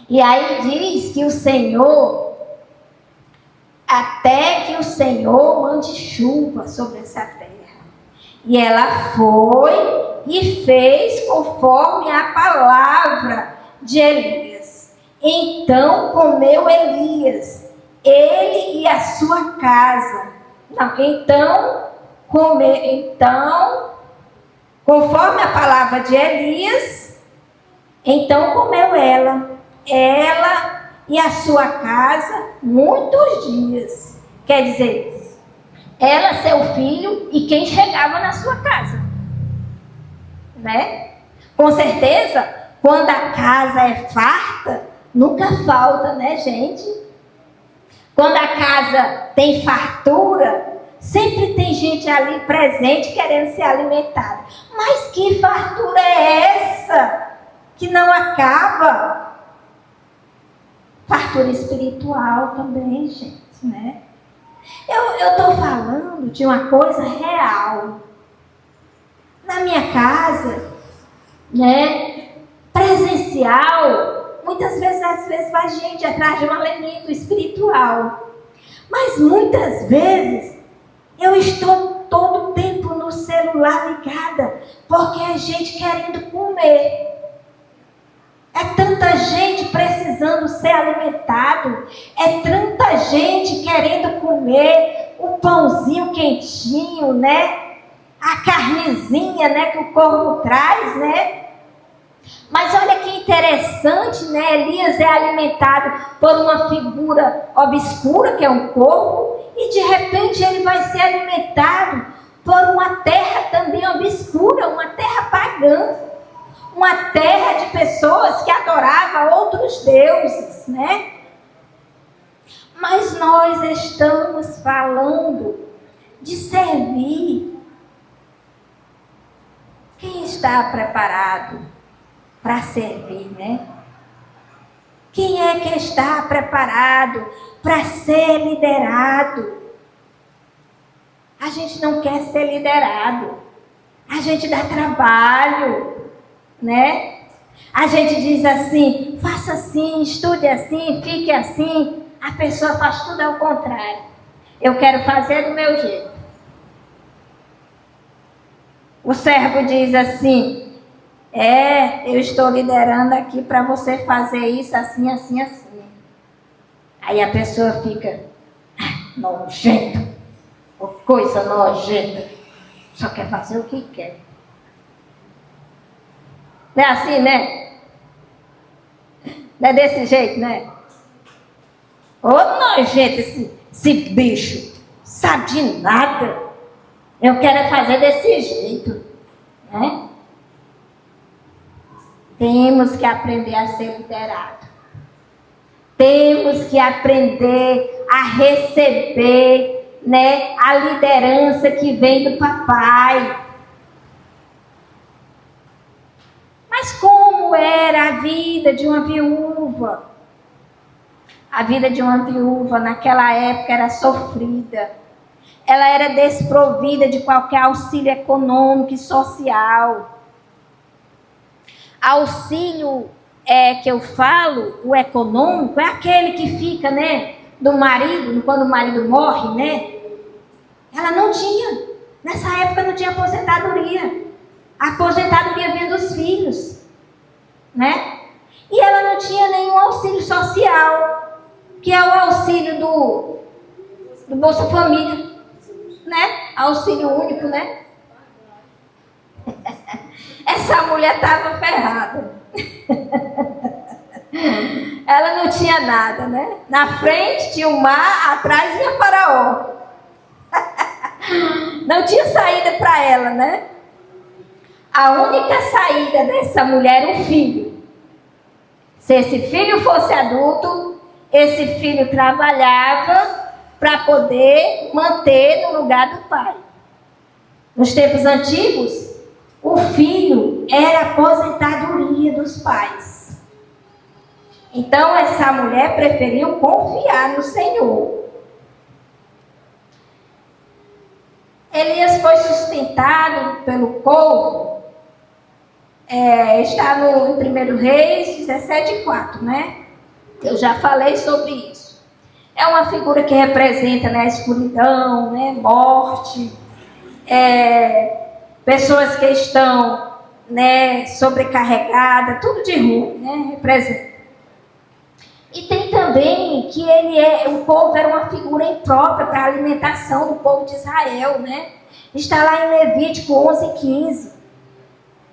E aí diz que o Senhor, até que o Senhor mande chuva sobre essa terra. E ela foi e fez conforme a palavra de Elias. Então comeu Elias, ele e a sua casa. Então, conforme a palavra de Elias, então comeu ela e a sua casa muitos dias. Quer dizer, ela, seu filho e quem chegava na sua casa, né? Com certeza, quando a casa é farta, nunca falta, né, gente? Quando a casa tem fartura, sempre tem gente ali presente querendo ser alimentada. Mas que fartura é essa que não acaba? Fartura espiritual também, gente, né? Eu estou falando de uma coisa real. Na minha casa, né, presencial, muitas vezes, às vezes vai gente atrás de um alimento espiritual. Mas muitas vezes eu estou todo o tempo no celular ligada, porque é gente querendo comer. É tanta gente precisando ser alimentado, é tanta gente querendo comer o pãozinho quentinho, né? A carnezinha, né, que o corvo traz, né? Mas olha que interessante, né? Elias é alimentado por uma figura obscura, que é um corvo, e de repente ele vai ser alimentado por uma terra também obscura, uma terra pagã, uma terra de pessoas que adoravam outros deuses, né? Mas nós estamos falando de servir. Quem está preparado para servir, né? Quem é que está preparado para ser liderado? A gente não quer ser liderado. A gente dá trabalho, né? A gente diz assim, faça assim, estude assim, fique assim. A pessoa faz tudo ao contrário. Eu quero fazer do meu jeito. O servo diz assim, eu estou liderando aqui para você fazer isso assim, assim, assim. Aí a pessoa fica, nojento, coisa nojenta, só quer fazer o que quer. Não é assim, né? Não é desse jeito, né? Ô nojento esse bicho, sabe de nada. Eu quero fazer desse jeito, né? Temos que aprender a ser liderado. Temos que aprender a receber, né, a liderança que vem do papai. Mas como era a vida de uma viúva? A vida de uma viúva naquela época era sofrida. Ela era desprovida de qualquer auxílio econômico e social. Auxílio que eu falo, o econômico, é aquele que fica, né, do marido, quando o marido morre, né? Ela não tinha. Nessa época não tinha aposentadoria. A aposentadoria vinha dos filhos, né? E ela não tinha nenhum auxílio social, que é o auxílio do Bolsa Família, né? Auxílio único, né? Essa mulher estava ferrada. Ela não tinha nada, né? Na frente tinha o mar, atrás vinha Faraó. Não tinha saída para ela, né? A única saída dessa mulher era o filho. Se esse filho fosse adulto, esse filho trabalhava para poder manter no lugar do pai. Nos tempos antigos, o filho era a aposentadoria dos pais. Então, essa mulher preferiu confiar no Senhor. Elias foi sustentado pelo povo. Está no 1 Reis 17:4, né? Eu já falei sobre isso. É uma figura que representa, né, a escuridão, né, morte, pessoas que estão, né, sobrecarregadas, tudo de ruim, né, representa. E tem também que o povo era uma figura imprópria para a alimentação do povo de Israel, né? Está lá em Levítico 11:15.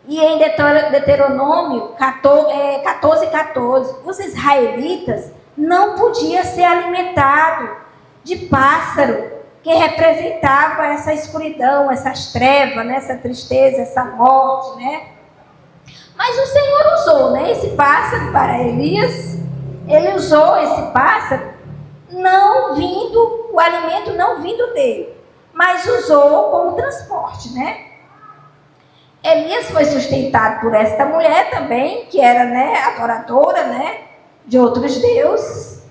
E em Deuteronômio 14:14. Os israelitas não podiam ser alimentados de pássaro, que representava essa escuridão, essas trevas, né? Essa tristeza, essa morte, né? Mas o Senhor usou, né, esse pássaro para Elias. Ele usou esse pássaro não vindo, o alimento não vindo dele, mas usou como transporte, né? Elias foi sustentado por esta mulher também, que era, né, adoradora, né, de outros deuses.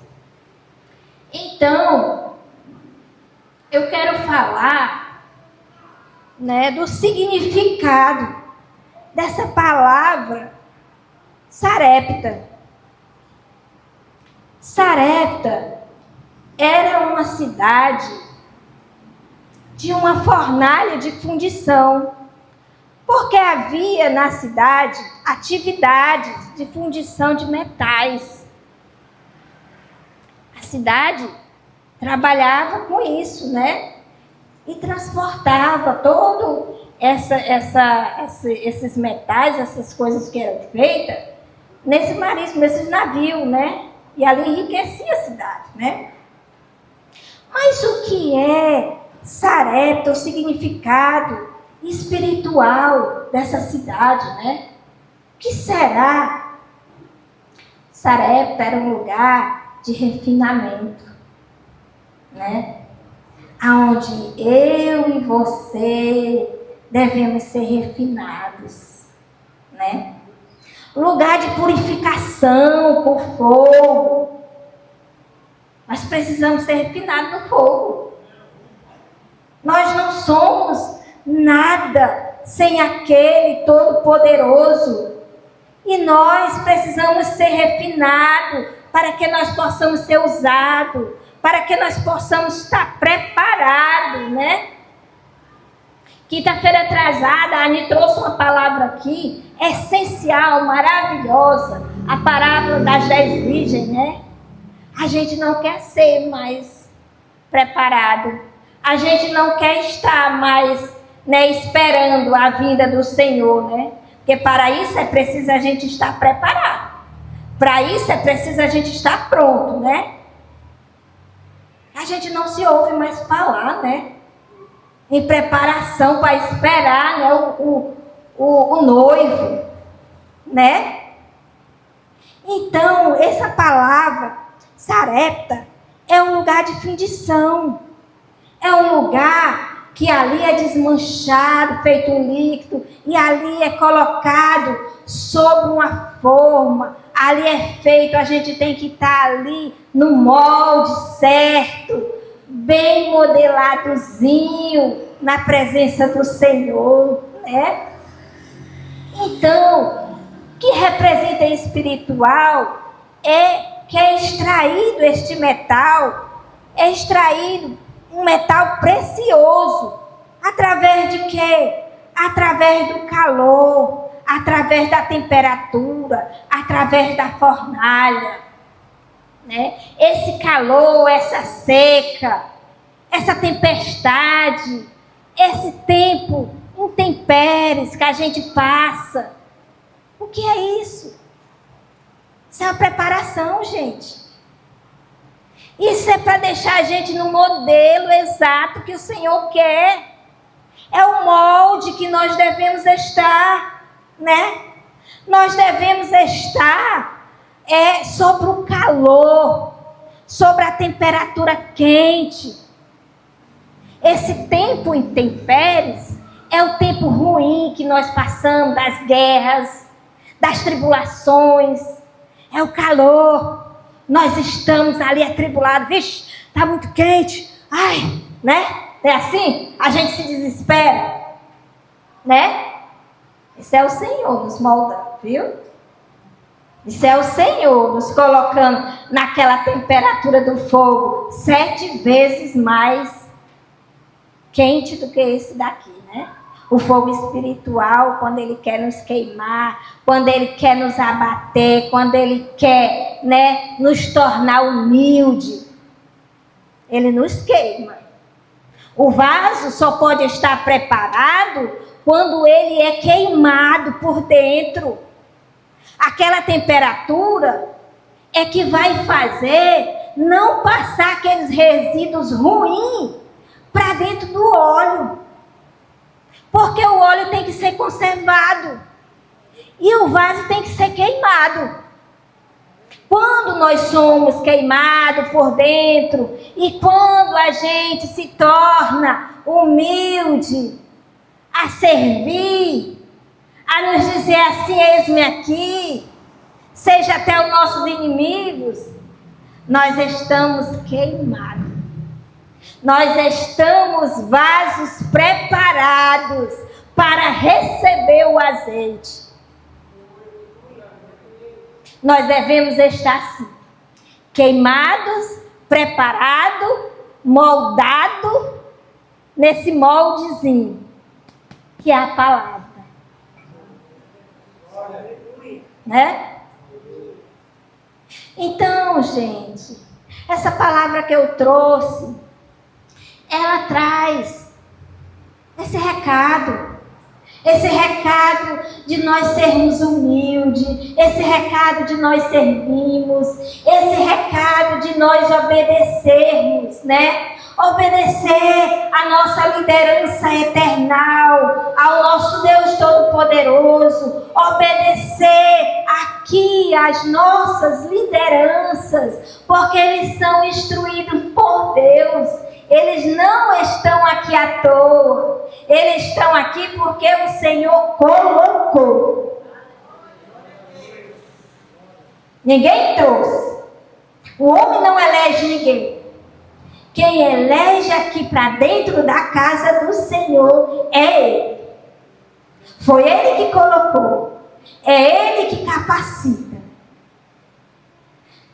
Então, eu quero falar, né, do significado dessa palavra Sarepta. Sarepta era uma cidade de uma fornalha de fundição, porque havia na cidade atividades de fundição de metais. A cidade trabalhava com isso, né? E transportava todo esses metais, essas coisas que eram feitas, nesse marisco, nesses navios, né? E ali enriquecia a cidade, né? Mas o que é Sarepta, o significado espiritual dessa cidade, né? O que será? Sarepta era um lugar de refinamento, né? Onde eu e você devemos ser refinados, né? Lugar de purificação por fogo. Nós precisamos ser refinados no fogo. Nós não somos nada sem aquele Todo-Poderoso. E nós precisamos ser refinados para que nós possamos ser usados, para que nós possamos estar preparados, né? Quinta-feira atrasada, a Ani trouxe uma palavra aqui, essencial, maravilhosa, a parábola das 10 virgens, né? A gente não quer ser mais preparado, a gente não quer estar mais, né, esperando a vinda do Senhor, né? Porque para isso é preciso a gente estar preparado, para isso é preciso a gente estar pronto, né? A gente não se ouve mais falar, né? Em preparação para esperar, né, o noivo, né? Então, essa palavra, Sarepta, é um lugar de fundição. É um lugar que ali é desmanchado, feito um líquido, e ali é colocado sobre uma forma. Ali é feito, a gente tem que estar ali no molde certo, bem modeladozinho, na presença do Senhor, né? Então, o que representa espiritual é que é extraído este metal, é extraído um metal precioso, através de quê? Através do calor, através da temperatura, através da fornalha, né? Esse calor, essa seca, essa tempestade, esse tempo intempéries que a gente passa, o que é isso? Isso é uma preparação, gente. Isso é para deixar a gente no modelo exato que o Senhor quer. É o molde que nós devemos estar, né? Nós devemos estar sobre o calor, sobre a temperatura quente. Esse tempo intempéries é o tempo ruim que nós passamos, das guerras, das tribulações. É o calor. Nós estamos ali atribulados. Vixe, está muito quente. Ai, né? É assim? A gente se desespera, né? Isso é o Senhor nos moldando, viu? Isso é o Senhor nos colocando naquela temperatura do fogo 7 vezes mais quente do que esse daqui, né? O fogo espiritual, quando ele quer nos queimar, quando ele quer nos abater, quando ele quer, né, nos tornar humilde, ele nos queima. O vaso só pode estar preparado quando ele é queimado por dentro. Aquela temperatura é que vai fazer não passar aqueles resíduos ruins para dentro do óleo. Porque o óleo tem que ser conservado. E o vaso tem que ser queimado. Quando nós somos queimados por dentro e quando a gente se torna humilde a servir, a nos dizer assim, eis-me aqui, seja até os nossos inimigos, nós estamos queimados. Nós estamos vasos preparados para receber o azeite. Nós devemos estar assim, queimados, preparados, moldados nesse moldezinho, que é a palavra. Né? Então, gente, essa palavra que eu trouxe, ela traz esse recado de nós sermos humildes, esse recado de nós servirmos, esse recado de nós obedecermos, né? Obedecer a nossa liderança eternal, ao nosso Deus Todo-Poderoso, obedecer aqui às nossas lideranças, porque eles são instruídos por Deus. Eles não estão aqui à toa. Eles estão aqui porque o Senhor colocou. Ninguém trouxe. O homem não elege ninguém. Quem elege aqui para dentro da casa do Senhor é Ele. Foi Ele que colocou. É Ele que capacita.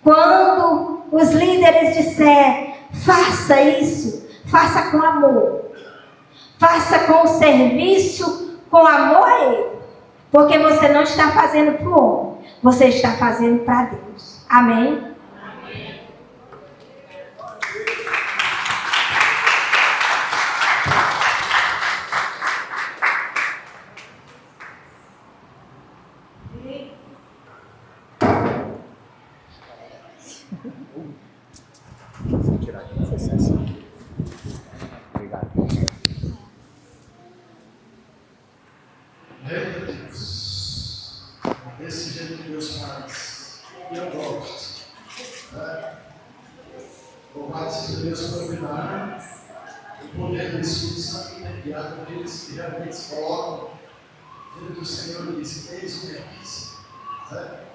Quando os líderes disserem, faça isso, faça com amor. Faça com serviço, com amor a Ele. Porque você não está fazendo para o homem, você está fazendo para Deus. Amém? Amém. Obrigado. Meu Deus, desse jeito que Deus faz, e eu gosto. Louvado seja Deus por opinar, o poder do Espírito Santo que guiar aqueles que realmente se colocam diante do Senhor e dizem, eis-me aqui.